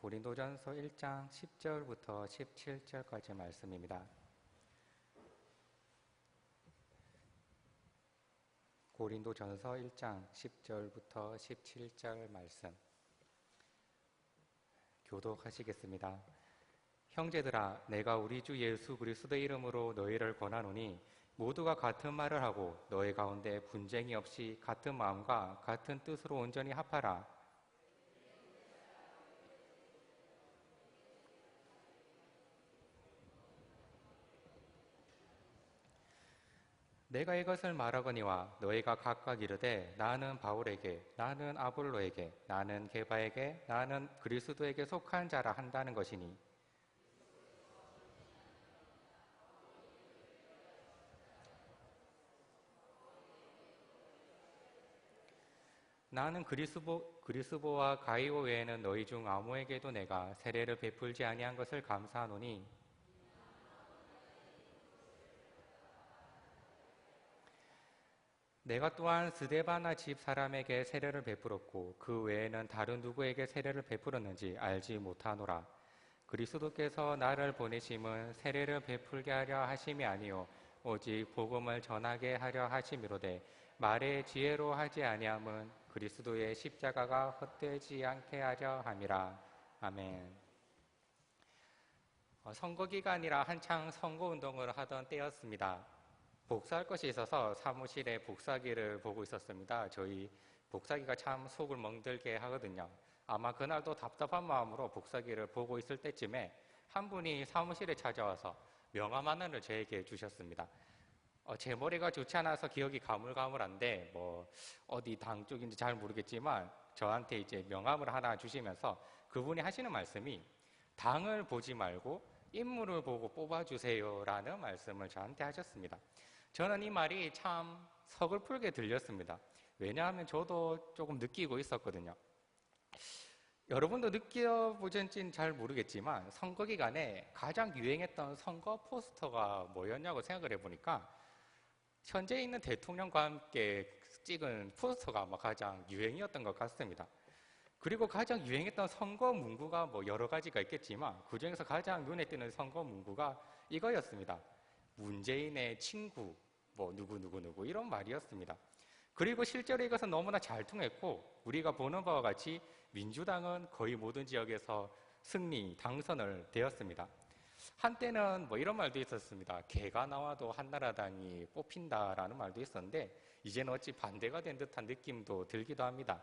고린도전서 1장 10절부터 17절까지 말씀입니다. 고린도전서 1장 10절부터 17절 말씀 교독하시겠습니다. 형제들아, 내가 우리 주 예수 그리스도의 이름으로 너희를 권하노니 모두가 같은 말을 하고 너희 가운데 분쟁이 없이 같은 마음과 같은 뜻으로 온전히 합하라. 내가 이것을 말하거니와 너희가 각각 이르되 나는 바울에게, 나는 아볼로에게, 나는 게바에게, 나는 그리스도에게 속한 자라 한다는 것이니 나는 그리스보와 가이오 외에는 너희 중 아무에게도 내가 세례를 베풀지 아니한 것을 감사하노니 내가 또한 스데바나 집 사람에게 세례를 베풀었고 그 외에는 다른 누구에게 세례를 베풀었는지 알지 못하노라. 그리스도께서 나를 보내심은 세례를 베풀게 하려 하심이 아니요 오직 복음을 전하게 하려 하심이로되 말의 지혜로 하지 아니함은 그리스도의 십자가가 헛되지 않게 하려 함이라. 아멘. 선거 기간이라 한창 선거운동을 하던 때였습니다. 복사할 것이 있어서 사무실에 복사기를 보고 있었습니다. 저희 복사기가 참 속을 멍들게 하거든요. 아마 그날도 답답한 마음으로 복사기를 보고 있을 때쯤에 한 분이 사무실에 찾아와서 명함 하나를 저에게 주셨습니다. 제 머리가 좋지 않아서 기억이 가물가물한데 어디 당 쪽인지 잘 모르겠지만 저한테 이제 명함을 하나 주시면서 그분이 하시는 말씀이 당을 보지 말고 인물을 보고 뽑아주세요 라는 말씀을 저한테 하셨습니다. 저는 이 말이 참 서글프게 들렸습니다. 왜냐하면 저도 조금 느끼고 있었거든요. 여러분도 느껴보셨는지는 잘 모르겠지만 선거 기간에 가장 유행했던 선거 포스터가 뭐였냐고 생각을 해보니까 현재 있는 대통령과 함께 찍은 포스터가 아마 가장 유행이었던 것 같습니다. 그리고 가장 유행했던 선거 문구가 여러 가지가 있겠지만 그중에서 가장 눈에 띄는 선거 문구가 이거였습니다. 문재인의 친구 누구 이런 말이었습니다. 그리고 실제로 이것은 너무나 잘 통했고 우리가 보는 바와 같이 민주당은 거의 모든 지역에서 승리, 당선을 되었습니다. 한때는 이런 말도 있었습니다. 개가 나와도 한나라당이 뽑힌다라는 말도 있었는데 이제는 어찌 반대가 된 듯한 느낌도 들기도 합니다.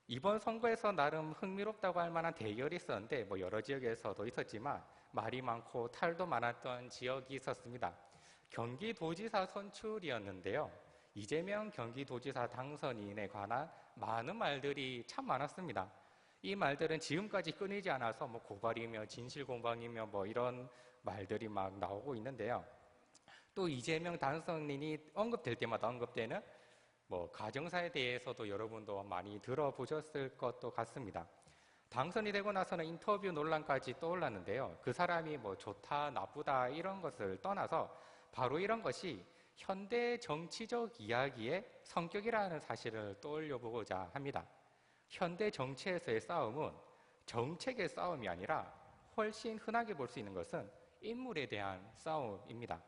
이번 선거에서 나름 흥미롭다고 할 만한 대결이 있었는데 여러 지역에서도 있었지만 말이 많고 탈도 많았던 지역이 있었습니다. 경기도지사 선출이었는데요. 이재명 경기도지사 당선인에 관한 많은 말들이 참 많았습니다. 이 말들은 지금까지 끊이지 않아서 고발이며 진실공방이며 이런 말들이 막 나오고 있는데요. 또 이재명 당선인이 언급될 때마다 언급되는 가정사에 대해서도 여러분도 많이 들어보셨을 것도 같습니다. 당선이 되고 나서는 인터뷰 논란까지 떠올랐는데요. 그 사람이 좋다, 나쁘다 이런 것을 떠나서 바로 이런 것이 현대 정치적 이야기의 성격이라는 사실을 떠올려 보고자 합니다. 현대 정치에서의 싸움은 정책의 싸움이 아니라 훨씬 흔하게 볼 수 있는 것은 인물에 대한 싸움입니다.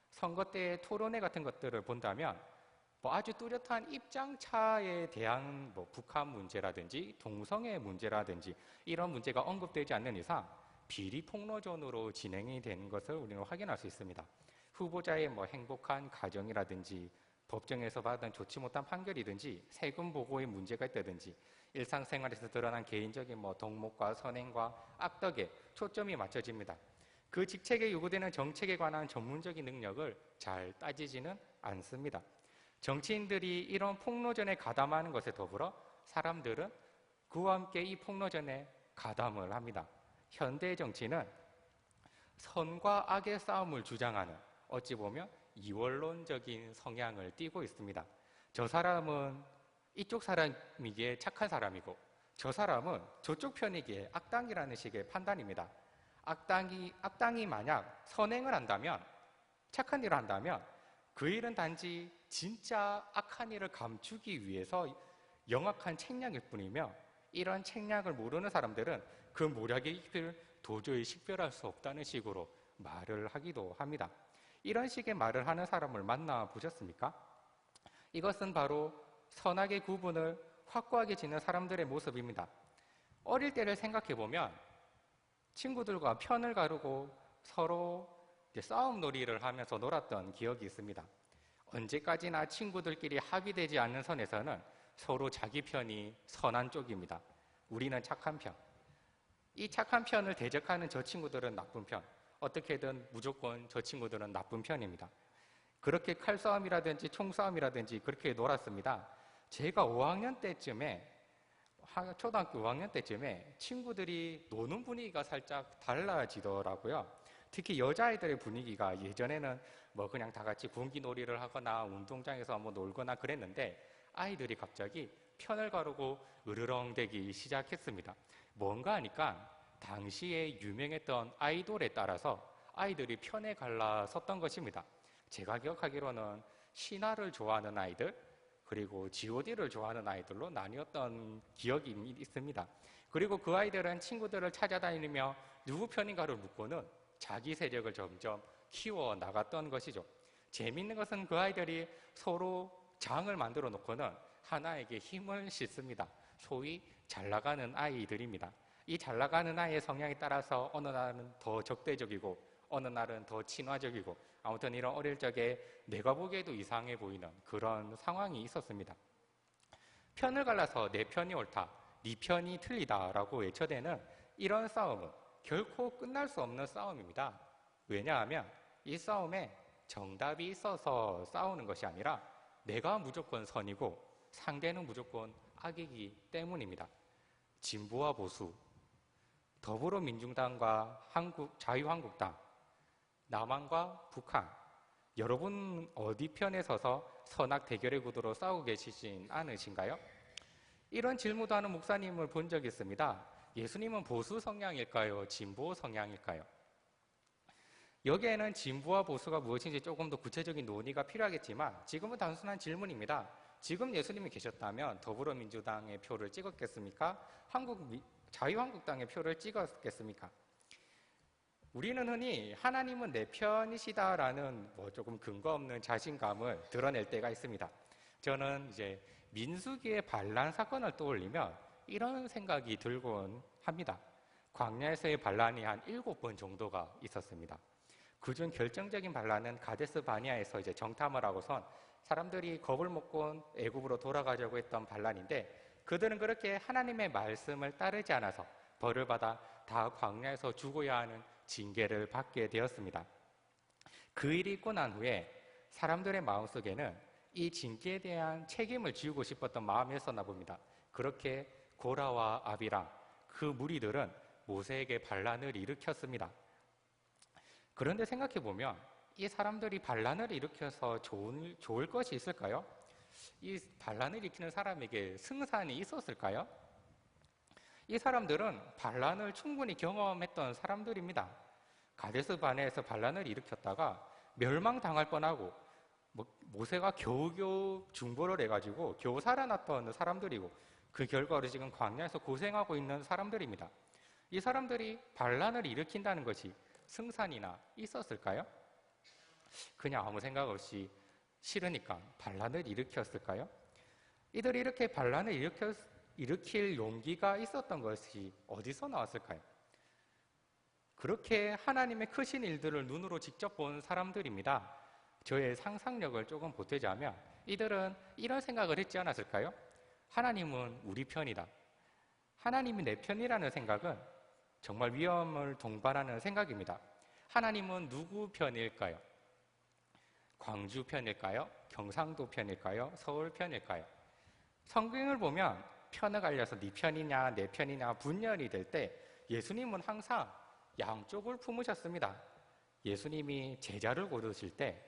선거 때 토론회 같은 것들을 본다면 아주 뚜렷한 입장차에 대한 북한 문제라든지 동성애 문제라든지 이런 문제가 언급되지 않는 이상 비리 폭로전으로 진행이 되는 것을 우리는 확인할 수 있습니다. 후보자의 행복한 가정이라든지 법정에서 받은 좋지 못한 판결이든지 세금 보고에 문제가 있다든지 일상생활에서 드러난 개인적인 덕목과 선행과 악덕에 초점이 맞춰집니다. 그 직책에 요구되는 정책에 관한 전문적인 능력을 잘 따지지는 않습니다. 정치인들이 이런 폭로전에 가담하는 것에 더불어 사람들은 그와 함께 이 폭로전에 가담을 합니다. 현대 정치는 선과 악의 싸움을 주장하는 어찌 보면 이원론적인 성향을 띠고 있습니다. 저 사람은 이쪽 사람이기에 착한 사람이고 저 사람은 저쪽 편이기에 악당이라는 식의 판단입니다. 악당이 만약 선행을 한다면 착한 일을 한다면 그 일은 단지 진짜 악한 일을 감추기 위해서 영악한 책략일 뿐이며 이런 책략을 모르는 사람들은 그 모략의 잎을 도저히 식별할 수 없다는 식으로 말을 하기도 합니다. 이런 식의 말을 하는 사람을 만나보셨습니까? 이것은 바로 선악의 구분을 확고하게 짓는 사람들의 모습입니다. 어릴 때를 생각해보면 친구들과 편을 가르고 서로 싸움 놀이를 하면서 놀았던 기억이 있습니다. 언제까지나 친구들끼리 합의되지 않는 선에서는 서로 자기 편이 선한 쪽입니다. 우리는 착한 편. 이 착한 편을 대적하는 저 친구들은 나쁜 편. 어떻게든 무조건 저 친구들은 나쁜 편입니다. 그렇게 칼싸움이라든지 총싸움이라든지 그렇게 놀았습니다. 제가 5학년 때쯤에, 초등학교 5학년 때쯤에 친구들이 노는 분위기가 살짝 달라지더라고요. 특히 여자아이들의 분위기가 예전에는 뭐 그냥 다 같이 군기놀이를 하거나 운동장에서 뭐 놀거나 그랬는데 아이들이 갑자기 편을 가르고 으르렁대기 시작했습니다. 뭔가 하니까 당시에 유명했던 아이돌에 따라서 아이들이 편에 갈라섰던 것입니다. 제가 기억하기로는 신화를 좋아하는 아이들, 그리고 god를 좋아하는 아이들로 나뉘었던 기억이 있습니다. 그리고 그 아이들은 친구들을 찾아다니며 누구 편인가를 묻고는 자기 세력을 점점 키워 나갔던 것이죠. 재미있는 것은 그 아이들이 서로 장을 만들어 놓고는 하나에게 힘을 싣습니다. 소위 잘 나가는 아이들입니다. 이 잘 나가는 아이의 성향에 따라서 어느 날은 더 적대적이고 어느 날은 더 친화적이고 아무튼 이런 어릴 적에 내가 보기에도 이상해 보이는 그런 상황이 있었습니다. 편을 갈라서 내 편이 옳다, 네 편이 틀리다라고 외쳐대는 이런 싸움은 결코 끝날 수 없는 싸움입니다. 왜냐하면 이 싸움에 정답이 있어서 싸우는 것이 아니라 내가 무조건 선이고 상대는 무조건 악이기 때문입니다. 진보와 보수, 더불어민주당과 자유한국당, 남한과 북한, 여러분 어디 편에 서서 선악 대결의 구도로 싸우고 계시진 않으신가요? 이런 질문도 하는 목사님을 본 적이 있습니다. 예수님은 보수 성향일까요? 진보 성향일까요? 여기에는 진보와 보수가 무엇인지 조금 더 구체적인 논의가 필요하겠지만 지금은 단순한 질문입니다. 지금 예수님이 계셨다면 더불어민주당의 표를 찍었겠습니까? 자유한국당의 표를 찍었겠습니까? 우리는 흔히 하나님은 내 편이시다라는 조금 근거 없는 자신감을 드러낼 때가 있습니다. 저는 이제 민수기의 반란 사건을 떠올리면 이런 생각이 들곤 합니다. 광야에서의 반란이 한 7번 정도가 있었습니다. 그중 결정적인 반란은 가데스 바니아에서 이제 정탐을 하고선 사람들이 겁을 먹고 애굽으로 돌아가려고 했던 반란인데 그들은 그렇게 하나님의 말씀을 따르지 않아서 벌을 받아 다 광야에서 죽어야 하는 징계를 받게 되었습니다. 그 일이 있고 난 후에 사람들의 마음속에는 이 징계에 대한 책임을 지우고 싶었던 마음이었었나 봅니다. 그렇게 고라와 아비람, 그 무리들은 모세에게 반란을 일으켰습니다. 그런데 생각해보면 이 사람들이 반란을 일으켜서 좋을 것이 있을까요? 이 반란을 일으키는 사람에게 승산이 있었을까요? 이 사람들은 반란을 충분히 경험했던 사람들입니다. 가데스 바네아에서 반란을 일으켰다가 멸망당할 뻔하고 모세가 겨우겨우 중보를 해가지고 겨우 살아났던 사람들이고 그 결과로 지금 광야에서 고생하고 있는 사람들입니다. 이 사람들이 반란을 일으킨다는 것이 승산이나 있었을까요? 그냥 아무 생각 없이 싫으니까 반란을 일으켰을까요? 이들이 이렇게 반란을 일으킬 용기가 있었던 것이 어디서 나왔을까요? 그렇게 하나님의 크신 일들을 눈으로 직접 본 사람들입니다. 저의 상상력을 조금 보태자면 이들은 이런 생각을 했지 않았을까요? 하나님은 우리 편이다. 하나님이 내 편이라는 생각은 정말 위험을 동반하는 생각입니다. 하나님은 누구 편일까요? 광주 편일까요? 경상도 편일까요? 서울 편일까요? 성경을 보면 편을 갈려서 네 편이냐 내 편이냐 분열이 될 때 예수님은 항상 양쪽을 품으셨습니다. 예수님이 제자를 고르실 때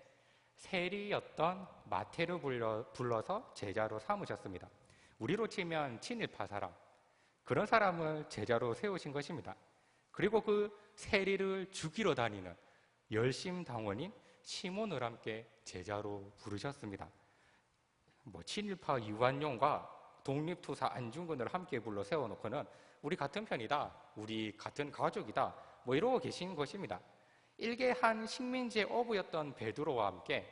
세리였던 마태를 불러서 제자로 삼으셨습니다. 우리로 치면 친일파 사람, 그런 사람을 제자로 세우신 것입니다. 그리고 그 세리를 죽이러 다니는 열심당원인 시몬을 함께 제자로 부르셨습니다. 친일파 이완용과 독립투사 안중근을 함께 불러 세워놓고는 우리 같은 편이다, 우리 같은 가족이다, 뭐 이러고 계신 것입니다. 일개 한 식민지의 어부였던 베드로와 함께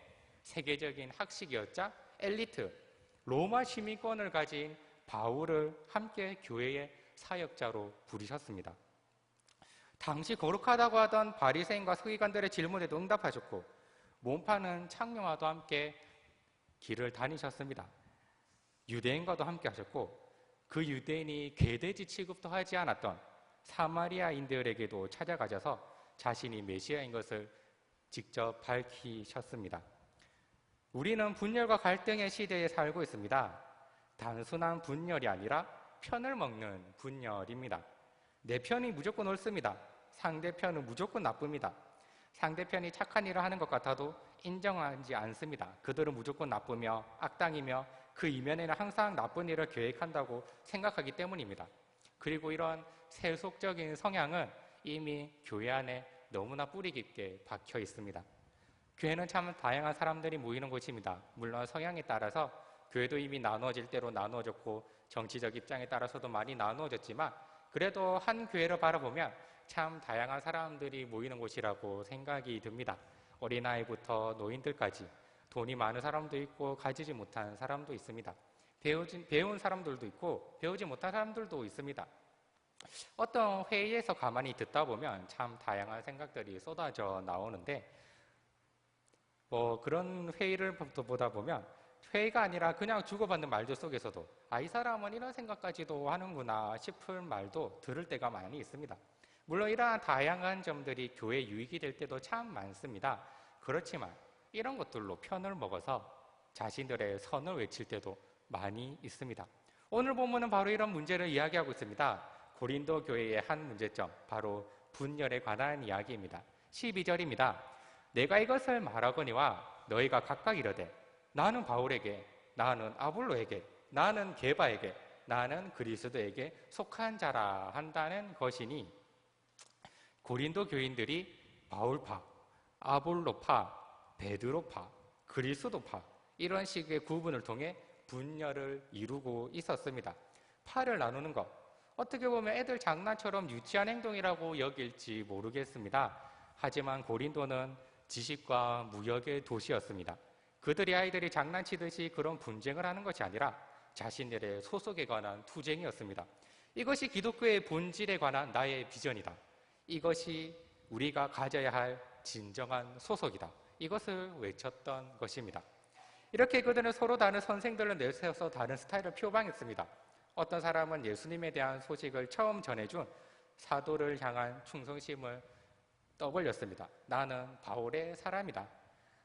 세계적인 학식이었자 엘리트, 로마 시민권을 가진 바울을 함께 교회의 사역자로 부르셨습니다. 당시 거룩하다고 하던 바리새인과 서기관들의 질문에도 응답하셨고 몸파는 창녀와도 함께 길을 다니셨습니다. 유대인과도 함께 하셨고 그 유대인이 괴돼지 취급도 하지 않았던 사마리아인들에게도 찾아가셔서 자신이 메시아인 것을 직접 밝히셨습니다. 우리는 분열과 갈등의 시대에 살고 있습니다. 단순한 분열이 아니라 편을 먹는 분열입니다. 내 편이 무조건 옳습니다. 상대편은 무조건 나쁩니다. 상대편이 착한 일을 하는 것 같아도 인정하지 않습니다. 그들은 무조건 나쁘며 악당이며 그 이면에는 항상 나쁜 일을 계획한다고 생각하기 때문입니다. 그리고 이런 세속적인 성향은 이미 교회 안에 너무나 뿌리 깊게 박혀 있습니다. 교회는 참 다양한 사람들이 모이는 곳입니다. 물론 성향에 따라서 교회도 이미 나누어질 대로 나누어졌고 정치적 입장에 따라서도 많이 나누어졌지만 그래도 한 교회를 바라보면 참 다양한 사람들이 모이는 곳이라고 생각이 듭니다. 어린아이부터 노인들까지 돈이 많은 사람도 있고 가지지 못한 사람도 있습니다. 배운 사람들도 있고 배우지 못한 사람들도 있습니다. 어떤 회의에서 가만히 듣다 보면 참 다양한 생각들이 쏟아져 나오는데 그런 회의를 보다 보면 회의가 아니라 그냥 주고받는 말들 속에서도 이 사람은 이런 생각까지도 하는구나 싶은 말도 들을 때가 많이 있습니다. 물론 이러한 다양한 점들이 교회 유익이 될 때도 참 많습니다. 그렇지만 이런 것들로 편을 먹어서 자신들의 선을 외칠 때도 많이 있습니다. 오늘 본문은 바로 이런 문제를 이야기하고 있습니다. 고린도 교회의 한 문제점, 바로 분열에 관한 이야기입니다. 12절입니다. 내가 이것을 말하거니와 너희가 각각 이르되 나는 바울에게, 나는 아볼로에게, 나는 게바에게, 나는 그리스도에게 속한 자라 한다는 것이니 고린도 교인들이 바울파, 아볼로파, 베드로파, 그리스도파 이런 식의 구분을 통해 분열을 이루고 있었습니다. 파를 나누는 것, 어떻게 보면 애들 장난처럼 유치한 행동이라고 여길지 모르겠습니다. 하지만 고린도는 지식과 무역의 도시였습니다. 그들이 아이들이 장난치듯이 그런 분쟁을 하는 것이 아니라 자신들의 소속에 관한 투쟁이었습니다. 이것이 기독교의 본질에 관한 나의 비전이다. 이것이 우리가 가져야 할 진정한 소속이다. 이것을 외쳤던 것입니다. 이렇게 그들은 서로 다른 선생들을 내세워서 다른 스타일을 표방했습니다. 어떤 사람은 예수님에 대한 소식을 처음 전해준 사도를 향한 충성심을 떠벌렸습니다. 나는 바울의 사람이다.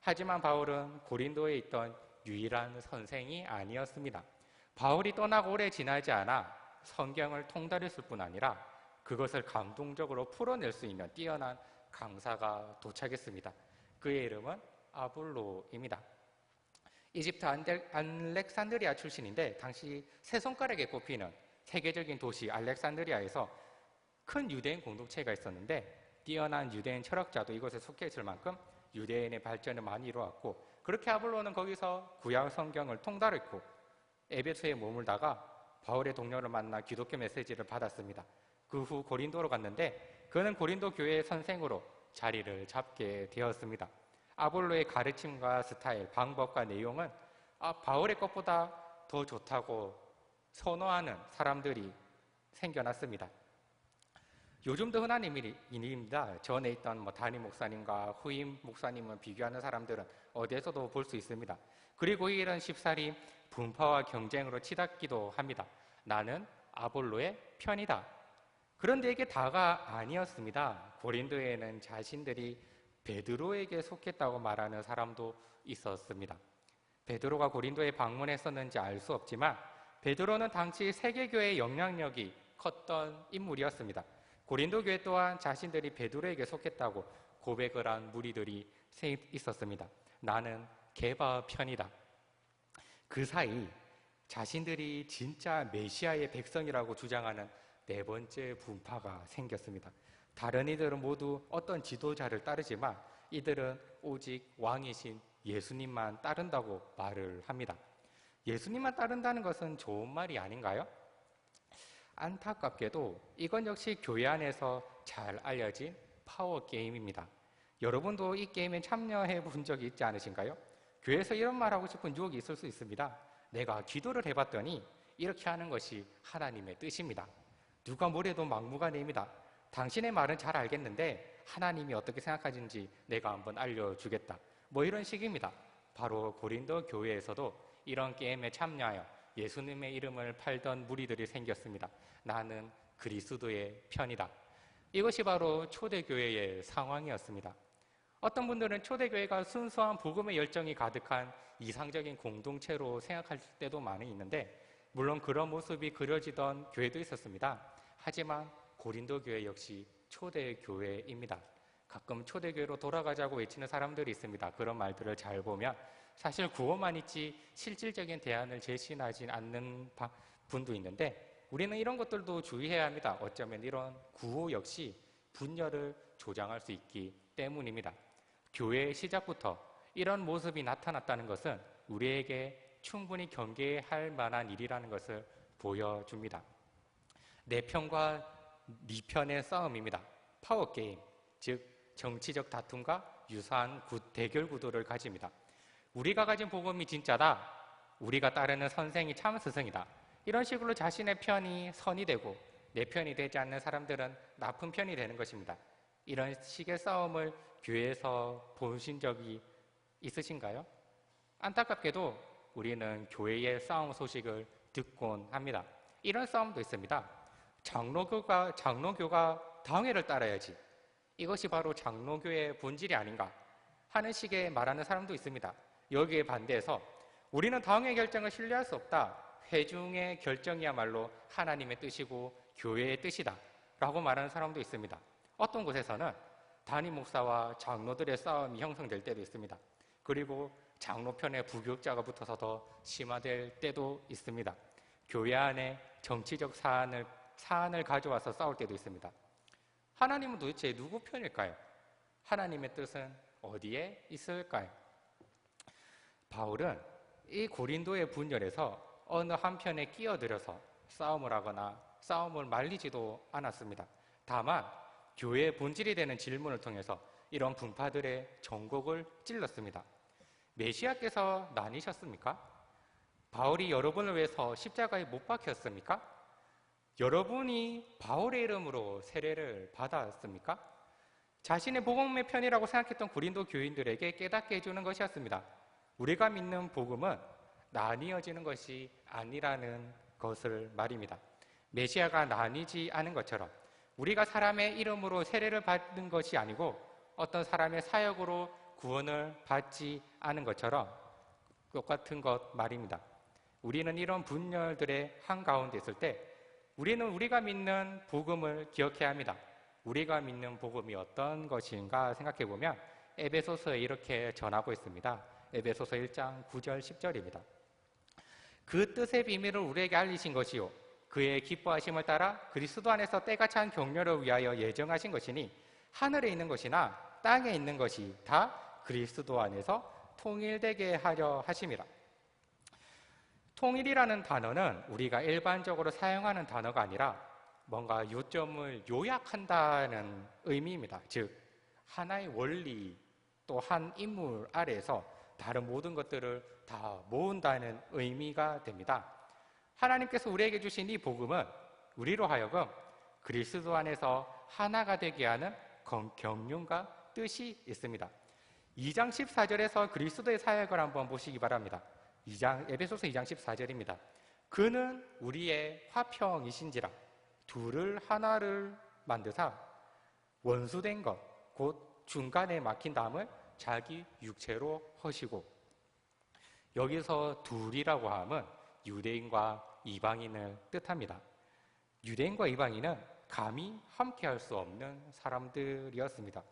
하지만 바울은 고린도에 있던 유일한 선생이 아니었습니다. 바울이 떠나고 오래 지나지 않아 성경을 통달했을 뿐 아니라 그것을 감동적으로 풀어낼 수 있는 뛰어난 강사가 도착했습니다. 그의 이름은 아볼로입니다. 이집트 알렉산드리아 출신인데 당시 세 손가락에 꼽히는 세계적인 도시 알렉산드리아에서 큰 유대인 공동체가 있었는데 뛰어난 유대인 철학자도 이곳에 속해 있을 만큼 유대인의 발전을 많이 이루었고 그렇게 아볼로는 거기서 구약 성경을 통달했고 에베소에 머물다가 바울의 동료를 만나 기독교 메시지를 받았습니다. 그 후 고린도로 갔는데 그는 고린도 교회의 선생으로 자리를 잡게 되었습니다. 아볼로의 가르침과 스타일, 방법과 내용은 바울의 것보다 더 좋다고 선호하는 사람들이 생겨났습니다. 요즘도 흔한 일입니다. 전에 있던 담임 목사님과 후임 목사님을 비교하는 사람들은 어디에서도 볼 수 있습니다. 그리고 이 일은 쉽사리 분파와 경쟁으로 치닫기도 합니다. 나는 아볼로의 편이다. 그런데 이게 다가 아니었습니다. 고린도에는 자신들이 베드로에게 속했다고 말하는 사람도 있었습니다. 베드로가 고린도에 방문했었는지 알 수 없지만 베드로는 당시 세계교회의 영향력이 컸던 인물이었습니다. 고린도 교회 또한 자신들이 베드로에게 속했다고 고백을 한 무리들이 있었습니다. 나는 게바 편이다. 그 사이 자신들이 진짜 메시아의 백성이라고 주장하는 네 번째 분파가 생겼습니다. 다른 이들은 모두 어떤 지도자를 따르지만 이들은 오직 왕이신 예수님만 따른다고 말을 합니다. 예수님만 따른다는 것은 좋은 말이 아닌가요? 안타깝게도 이건 역시 교회 안에서 잘 알려진 파워 게임입니다. 여러분도 이 게임에 참여해 본 적이 있지 않으신가요? 교회에서 이런 말 하고 싶은 유혹이 있을 수 있습니다. 내가 기도를 해봤더니 이렇게 하는 것이 하나님의 뜻입니다. 누가 뭐래도 막무가내입니다. 당신의 말은 잘 알겠는데 하나님이 어떻게 생각하는지 내가 한번 알려주겠다. 뭐 이런 식입니다. 바로 고린도 교회에서도 이런 게임에 참여하여 예수님의 이름을 팔던 무리들이 생겼습니다. 나는 그리스도의 편이다. 이것이 바로 초대교회의 상황이었습니다. 어떤 분들은 초대교회가 순수한 복음의 열정이 가득한 이상적인 공동체로 생각할 때도 많이 있는데, 물론 그런 모습이 그려지던 교회도 있었습니다. 하지만 고린도 교회 역시 초대교회입니다. 가끔 초대교회로 돌아가자고 외치는 사람들이 있습니다. 그런 말들을 잘 보면 사실 구호만 있지 실질적인 대안을 제시하지 않는 분도 있는데, 우리는 이런 것들도 주의해야 합니다. 어쩌면 이런 구호 역시 분열을 조장할 수 있기 때문입니다. 교회의 시작부터 이런 모습이 나타났다는 것은 우리에게 충분히 경계할 만한 일이라는 것을 보여줍니다. 내 편과 네 편의 싸움입니다. 파워게임, 즉 정치적 다툼과 유사한 대결 구도를 가집니다. 우리가 가진 복음이 진짜다, 우리가 따르는 선생이 참 스승이다, 이런 식으로 자신의 편이 선이 되고 내 편이 되지 않는 사람들은 나쁜 편이 되는 것입니다. 이런 식의 싸움을 교회에서 보신 적이 있으신가요? 안타깝게도 우리는 교회의 싸움 소식을 듣곤 합니다. 이런 싸움도 있습니다. 장로교가 당회를 따라야지, 이것이 바로 장로교의 본질이 아닌가 하는 식의 말하는 사람도 있습니다. 여기에 반대해서 우리는 당회 결정을 신뢰할 수 없다, 회중의 결정이야말로 하나님의 뜻이고 교회의 뜻이다 라고 말하는 사람도 있습니다. 어떤 곳에서는 담임 목사와 장로들의 싸움이 형성될 때도 있습니다. 그리고 장로편에 부교육자가 붙어서 더 심화될 때도 있습니다. 교회 안에 정치적 사안을 가져와서 싸울 때도 있습니다. 하나님은 도대체 누구 편일까요? 하나님의 뜻은 어디에 있을까요? 바울은 이 고린도의 분열에서 어느 한편에 끼어들어서 싸움을 하거나 싸움을 말리지도 않았습니다. 다만 교회의 본질이 되는 질문을 통해서 이런 분파들의 전곡을 찔렀습니다. 메시아께서 나뉘셨습니까? 바울이 여러분을 위해서 십자가에 못 박혔습니까? 여러분이 바울의 이름으로 세례를 받았습니까? 자신의 복음의 편이라고 생각했던 고린도 교인들에게 깨닫게 해주는 것이었습니다. 우리가 믿는 복음은 나뉘어지는 것이 아니라는 것을 말입니다. 메시아가 나뉘지 않은 것처럼 우리가 사람의 이름으로 세례를 받는 것이 아니고 어떤 사람의 사역으로 구원을 받지 않은 것처럼 똑같은 것 말입니다. 우리는 이런 분열들의 한가운데 있을 때 우리는 우리가 믿는 복음을 기억해야 합니다. 우리가 믿는 복음이 어떤 것인가 생각해 보면 에베소서에 이렇게 전하고 있습니다. 에베소서 1장 9절 10절입니다. 그 뜻의 비밀을 우리에게 알리신 것이요 그의 기뻐하심을 따라 그리스도 안에서 때가 찬 격려를 위하여 예정하신 것이니 하늘에 있는 것이나 땅에 있는 것이 다 그리스도 안에서 통일되게 하려 하심이라. 통일이라는 단어는 우리가 일반적으로 사용하는 단어가 아니라 뭔가 요점을 요약한다는 의미입니다. 즉 하나의 원리 또 한 인물 아래에서 다른 모든 것들을 다 모은다는 의미가 됩니다. 하나님께서 우리에게 주신 이 복음은 우리로 하여금 그리스도 안에서 하나가 되게 하는 경륜과 뜻이 있습니다. 2장 14절에서 그리스도의 사역을 한번 보시기 바랍니다. 에베소서 2장 14절입니다. 그는 우리의 화평이신지라 둘을 하나를 만드사 원수된 것 곧 중간에 막힌 담을 자기 육체로 허시고, 여기서 둘이라고 함은 유대인과 이방인을 뜻합니다. 유대인과 이방인은 감히 함께할 수 없는 사람들이었습니다.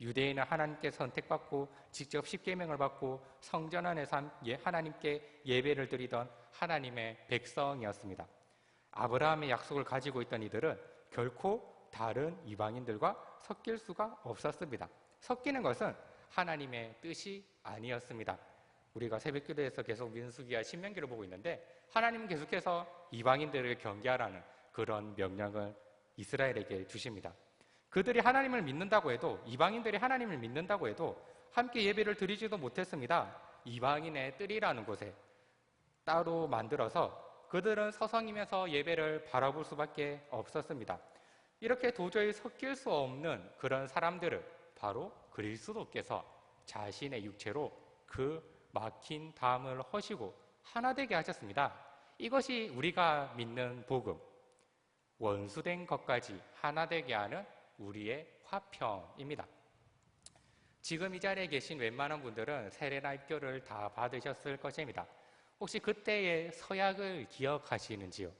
유대인은 하나님께 선택받고 직접 십계명을 받고 성전 안에서 하나님께 예배를 드리던 하나님의 백성이었습니다. 아브라함의 약속을 가지고 있던 이들은 결코 다른 이방인들과 섞일 수가 없었습니다. 섞이는 것은 하나님의 뜻이 아니었습니다. 우리가 새벽기도에서 계속 민수기와 신명기를 보고 있는데 하나님은 계속해서 이방인들을 경계하라는 그런 명령을 이스라엘에게 주십니다. 그들이 하나님을 믿는다고 해도, 이방인들이 하나님을 믿는다고 해도 함께 예배를 드리지도 못했습니다. 이방인의 뜰이라는 곳에 따로 만들어서 그들은 서성이면서 예배를 바라볼 수밖에 없었습니다. 이렇게 도저히 섞일 수 없는 그런 사람들을 바로 그리스도께서 자신의 육체로 그 막힌 담을 허시고 하나 되게 하셨습니다. 이것이 우리가 믿는 복음, 원수된 것까지 하나 되게 하는 우리의 화평입니다. 지금 이 자리에 계신 웬만한 분들은 세례나 입교를 다 받으셨을 것입니다. 혹시 그때의 서약을 기억하시는지요?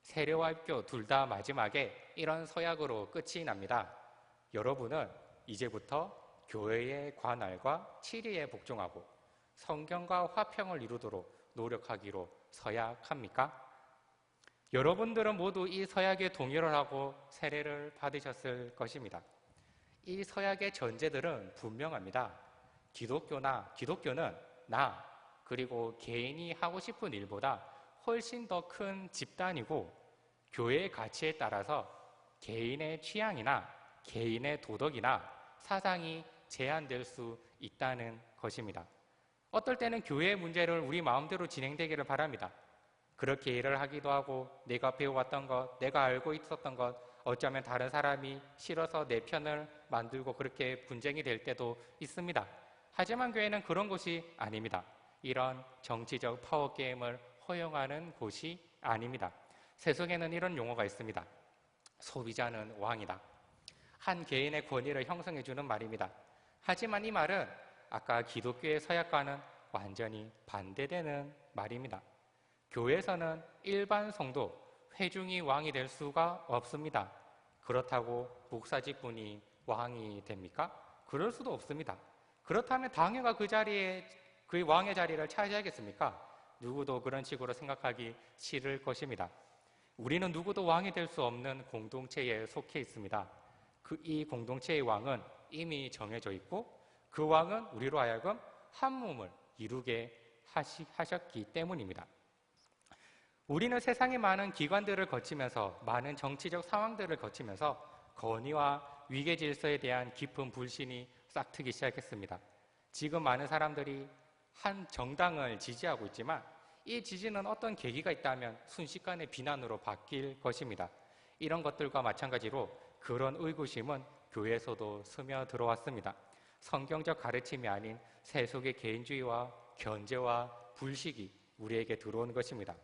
세례와 입교 둘 다 마지막에 이런 서약으로 끝이 납니다. 여러분은 이제부터 교회의 관할과 치리에 복종하고 성경과 화평을 이루도록 노력하기로 서약합니까? 여러분들은 모두 이 서약에 동의를 하고 세례를 받으셨을 것입니다. 이 서약의 전제들은 분명합니다. 기독교는 나 그리고 개인이 하고 싶은 일보다 훨씬 더 큰 집단이고 교회의 가치에 따라서 개인의 취향이나 개인의 도덕이나 사상이 제한될 수 있다는 것입니다. 어떨 때는 교회의 문제를 우리 마음대로 진행되기를 바랍니다. 그렇게 일을 하기도 하고 내가 배워왔던 것, 내가 알고 있었던 것, 어쩌면 다른 사람이 싫어서 내 편을 만들고 그렇게 분쟁이 될 때도 있습니다. 하지만 교회는 그런 곳이 아닙니다. 이런 정치적 파워게임을 허용하는 곳이 아닙니다. 세속에는 이런 용어가 있습니다. 소비자는 왕이다. 한 개인의 권위를 형성해주는 말입니다. 하지만 이 말은 아까 기독교의 서약과는 완전히 반대되는 말입니다. 교회에서는 일반 성도, 회중이 왕이 될 수가 없습니다. 그렇다고 목사직분이 왕이 됩니까? 그럴 수도 없습니다. 그렇다면 당회가 그 왕의 자리를 차지하겠습니까? 누구도 그런 식으로 생각하기 싫을 것입니다. 우리는 누구도 왕이 될 수 없는 공동체에 속해 있습니다. 이 공동체의 왕은 이미 정해져 있고 그 왕은 우리로 하여금 한 몸을 이루게 하셨기 때문입니다. 우리는 세상의 많은 기관들을 거치면서 많은 정치적 상황들을 거치면서 건의와 위계 질서에 대한 깊은 불신이 싹트기 시작했습니다. 지금 많은 사람들이 한 정당을 지지하고 있지만 이 지지는 어떤 계기가 있다면 순식간에 비난으로 바뀔 것입니다. 이런 것들과 마찬가지로 그런 의구심은 교회에서도 스며들어왔습니다. 성경적 가르침이 아닌 세속의 개인주의와 견제와 불식이 우리에게 들어온 것입니다.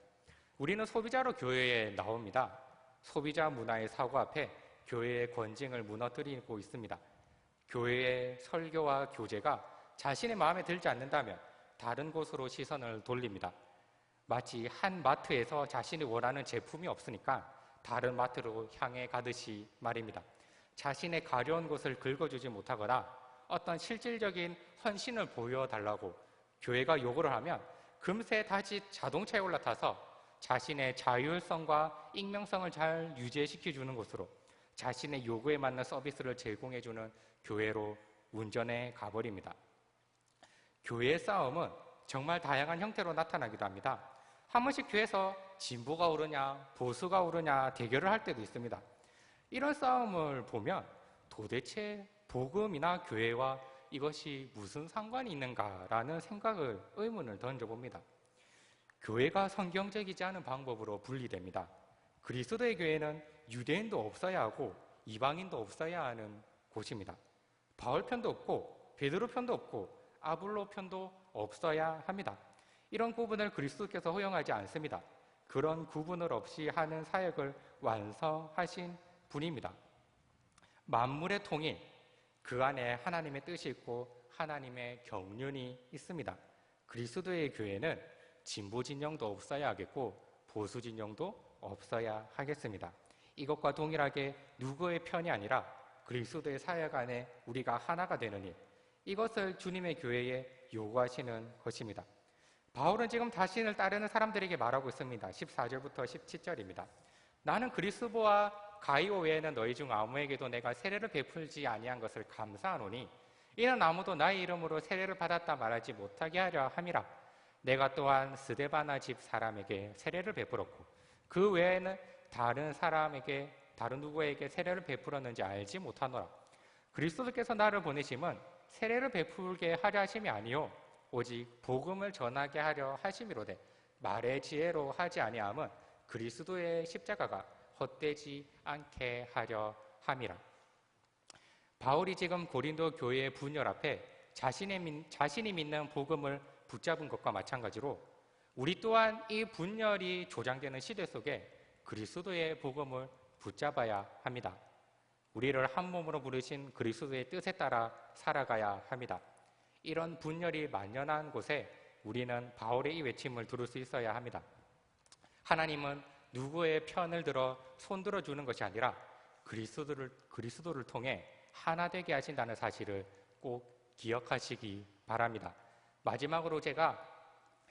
우리는 소비자로 교회에 나옵니다. 소비자 문화의 사고 앞에 교회의 권징을 무너뜨리고 있습니다. 교회의 설교와 교제가 자신의 마음에 들지 않는다면 다른 곳으로 시선을 돌립니다. 마치 한 마트에서 자신이 원하는 제품이 없으니까 다른 마트로 향해 가듯이 말입니다. 자신의 가려운 곳을 긁어주지 못하거나 어떤 실질적인 헌신을 보여달라고 교회가 요구를 하면 금세 다시 자동차에 올라타서 자신의 자율성과 익명성을 잘 유지시켜주는 곳으로 자신의 요구에 맞는 서비스를 제공해주는 교회로 운전해 가버립니다. 교회의 싸움은 정말 다양한 형태로 나타나기도 합니다. 한 번씩 교회에서 진보가 오르냐 보수가 오르냐 대결을 할 때도 있습니다. 이런 싸움을 보면 도대체 복음이나 교회와 이것이 무슨 상관이 있는가라는 의문을 던져봅니다. 교회가 성경적이지 않은 방법으로 분리됩니다. 그리스도의 교회는 유대인도 없어야 하고 이방인도 없어야 하는 곳입니다. 바울 편도 없고 베드로 편도 없고 아볼로 편도 없어야 합니다. 이런 구분을 그리스도께서 허용하지 않습니다. 그런 구분을 없이 하는 사역을 완성하신 분입니다. 만물의 통일, 그 안에 하나님의 뜻이 있고 하나님의 경륜이 있습니다. 그리스도의 교회는 진보 진영도 없어야 하겠고 보수 진영도 없어야 하겠습니다. 이것과 동일하게 누구의 편이 아니라 그리스도의 사역 안에 우리가 하나가 되는 일, 이것을 주님의 교회에 요구하시는 것입니다. 바울은 지금 자신을 따르는 사람들에게 말하고 있습니다. 14절부터 17절입니다. 나는 그리스도와 가이오 외에는 너희 중 아무에게도 내가 세례를 베풀지 아니한 것을 감사하노니 이는 아무도 나의 이름으로 세례를 받았다 말하지 못하게 하려 함이라. 내가 또한 스데바나 집 사람에게 세례를 베풀었고 그 외에는 다른 사람에게 다른 누구에게 세례를 베풀었는지 알지 못하노라. 그리스도께서 나를 보내심은 세례를 베풀게 하려 하심이 아니요 오직 복음을 전하게 하려 하심이로되 말의 지혜로 하지 아니함은 그리스도의 십자가가 헛되지 않게 하려 함이라. 바울이 지금 고린도 교회의 분열 앞에 자신이 믿는 복음을 붙잡은 것과 마찬가지로 우리 또한 이 분열이 조장되는 시대 속에 그리스도의 복음을 붙잡아야 합니다. 우리를 한 몸으로 부르신 그리스도의 뜻에 따라 살아가야 합니다. 이런 분열이 만연한 곳에 우리는 바울의 이 외침을 들을 수 있어야 합니다. 하나님은 누구의 편을 들어 손들어 주는 것이 아니라 그리스도를 통해 하나 되게 하신다는 사실을 꼭 기억하시기 바랍니다. 마지막으로 제가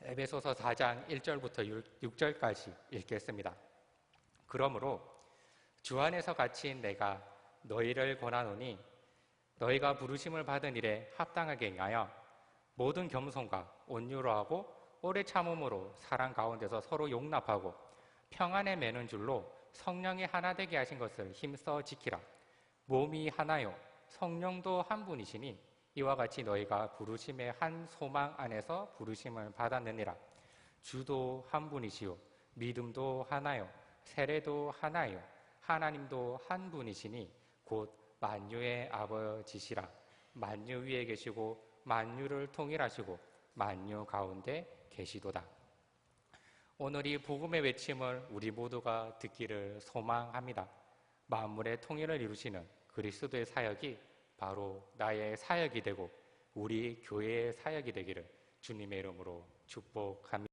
에베소서 4장 1절부터 6절까지 읽겠습니다. 그러므로 주 안에서 갇힌 내가 너희를 권하노니 너희가 부르심을 받은 일에 합당하게 행하여 모든 겸손과 온유로 하고 오래 참음으로 사랑 가운데서 서로 용납하고 평안에 매는 줄로 성령이 하나 되게 하신 것을 힘써 지키라. 몸이 하나요 성령도 한 분이시니 이와 같이 너희가 부르심의 한 소망 안에서 부르심을 받았느니라. 주도 한 분이시요 믿음도 하나요 세례도 하나요 하나님도 한 분이시니 곧 만유의 아버지시라. 만유 위에 계시고 만유를 통일하시고 만유 가운데 계시도다. 오늘 이 복음의 외침을 우리 모두가 듣기를 소망합니다. 만물의 통일을 이루시는 그리스도의 사역이 바로 나의 사역이 되고 우리 교회의 사역이 되기를 주님의 이름으로 축복합니다.